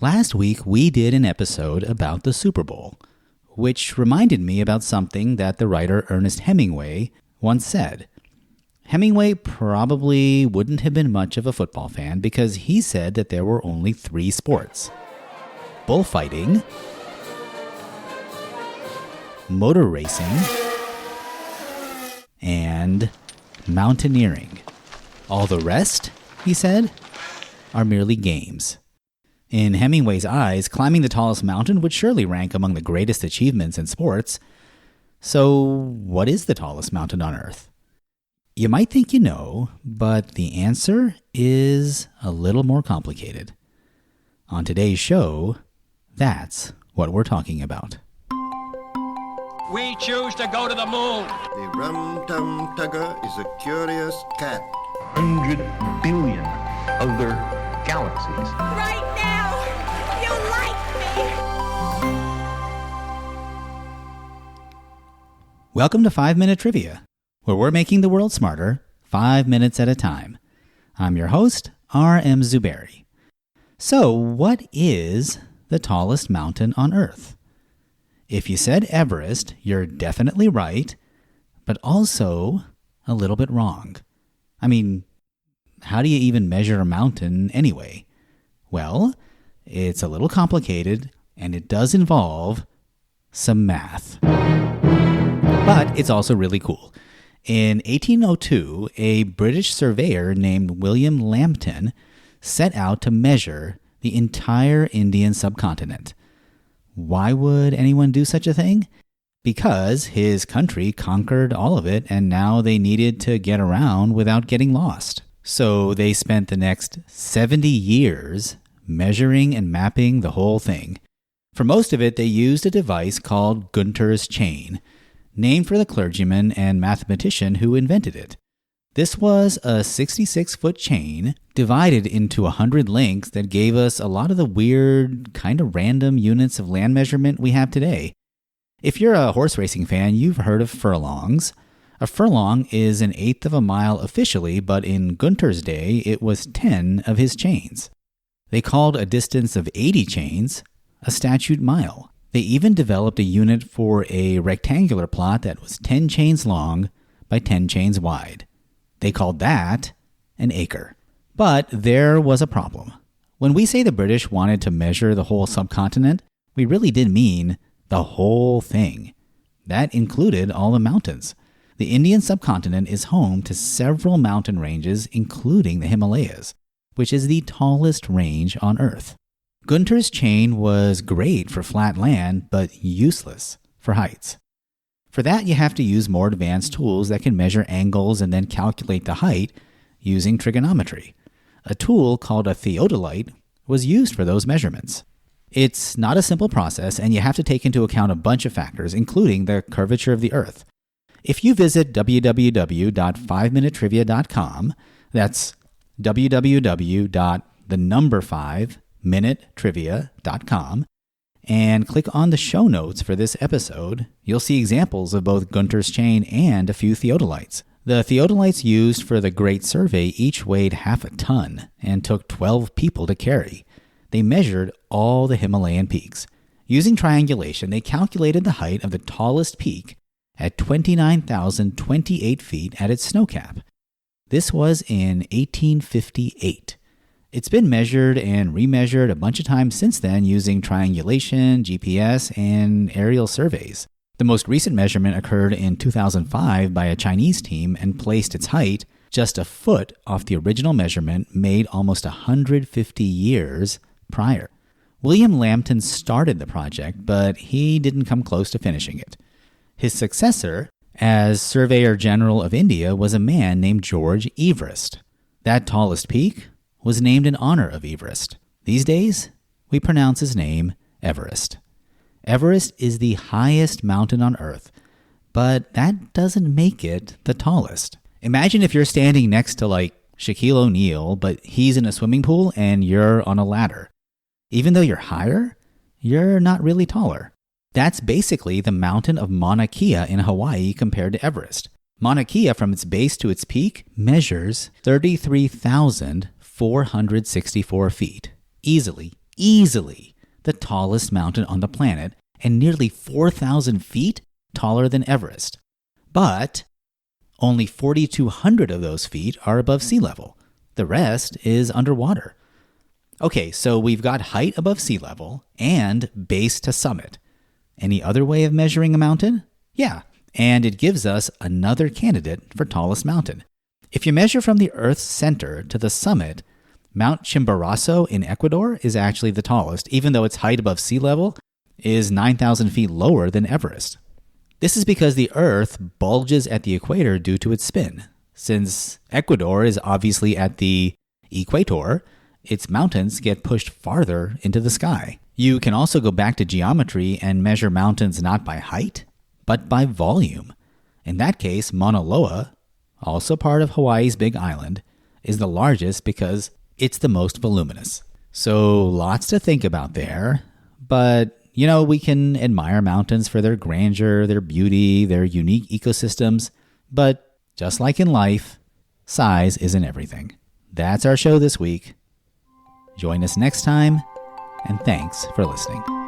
Last week, we did an episode about the Super Bowl, which reminded me about something that the writer Ernest Hemingway once said. Hemingway probably wouldn't have been much of a football fan because he said that there were only 3 sports: bullfighting, motor racing, and mountaineering. All the rest, he said, are merely games. In Hemingway's eyes, climbing the tallest mountain would surely rank among the greatest achievements in sports. So, what is the tallest mountain on Earth? You might think you know, but the answer is a little more complicated. On today's show, that's what we're talking about. We choose to go to the moon. The Rum-Tum Tugger is a curious cat. 100 billion other galaxies. Right now, you like me. Welcome to 5-Minute Trivia, where we're making the world smarter 5 minutes at a time. I'm your host, R.M. Zuberi. So, what is the tallest mountain on Earth? If you said Everest, you're definitely right, but also a little bit wrong. I mean, how do you even measure a mountain anyway? Well, it's a little complicated, and it does involve some math. But it's also really cool. In 1802, a British surveyor named William Lambton set out to measure the entire Indian subcontinent. Why would anyone do such a thing? Because his country conquered all of it, and now they needed to get around without getting lost. So they spent the next 70 years measuring and mapping the whole thing. For most of it, they used a device called Gunter's chain, named for the clergyman and mathematician who invented it. This was a 66-foot chain divided into 100 links that gave us a lot of the weird, kind of random units of land measurement we have today. If you're a horse racing fan, you've heard of furlongs. A furlong is 1/8 of a mile officially, but in Gunter's day, it was 10 of his chains. They called a distance of 80 chains a statute mile. They even developed a unit for a rectangular plot that was 10 chains long by 10 chains wide. They called that an acre. But there was a problem. When we say the British wanted to measure the whole subcontinent, we really did mean the whole thing. That included all the mountains. The Indian subcontinent is home to several mountain ranges, including the Himalayas, which is the tallest range on Earth. Gunter's chain was great for flat land, but useless for heights. For that, you have to use more advanced tools that can measure angles and then calculate the height using trigonometry. A tool called a theodolite was used for those measurements. It's not a simple process, and you have to take into account a bunch of factors, including the curvature of the Earth. If you visit www.5minutetrivia.com, that's www.5minutetrivia.com, and click on the show notes for this episode, you'll see examples of both Gunter's chain and a few theodolites. The theodolites used for the Great Survey each weighed half a ton and took 12 people to carry. They measured all the Himalayan peaks. Using triangulation, they calculated the height of the tallest peak at 29,028 feet at its snow cap. This was in 1858. It's been measured and remeasured a bunch of times since then using triangulation, GPS, and aerial surveys. The most recent measurement occurred in 2005 by a Chinese team and placed its height just a foot off the original measurement made almost 150 years prior. William Lambton started the project, but he didn't come close to finishing it. His successor, as Surveyor General of India, was a man named George Everest. That tallest peak was named in honor of Everest. These days, we pronounce his name Everest. Everest is the highest mountain on Earth, but that doesn't make it the tallest. Imagine if you're standing next to Shaquille O'Neal, but he's in a swimming pool and you're on a ladder. Even though you're higher, you're not really taller. That's basically the mountain of Mauna Kea in Hawaii compared to Everest. Mauna Kea, from its base to its peak, measures 33,464 feet. Easily easily the tallest mountain on the planet and nearly 4,000 feet taller than Everest. But only 4,200 of those feet are above sea level. The rest is underwater. Okay, so we've got height above sea level and base to summit. Any other way of measuring a mountain? Yeah, and it gives us another candidate for tallest mountain. If you measure from the Earth's center to the summit, Mount Chimborazo in Ecuador is actually the tallest, even though its height above sea level is 9,000 feet lower than Everest. This is because the Earth bulges at the equator due to its spin. Since Ecuador is obviously at the equator, its mountains get pushed farther into the sky. You can also go back to geometry and measure mountains not by height, but by volume. In that case, Mauna Loa, also part of Hawaii's Big Island, is the largest because it's the most voluminous. So lots to think about there, but we can admire mountains for their grandeur, their beauty, their unique ecosystems, but just like in life, size isn't everything. That's our show this week. Join us next time, and thanks for listening.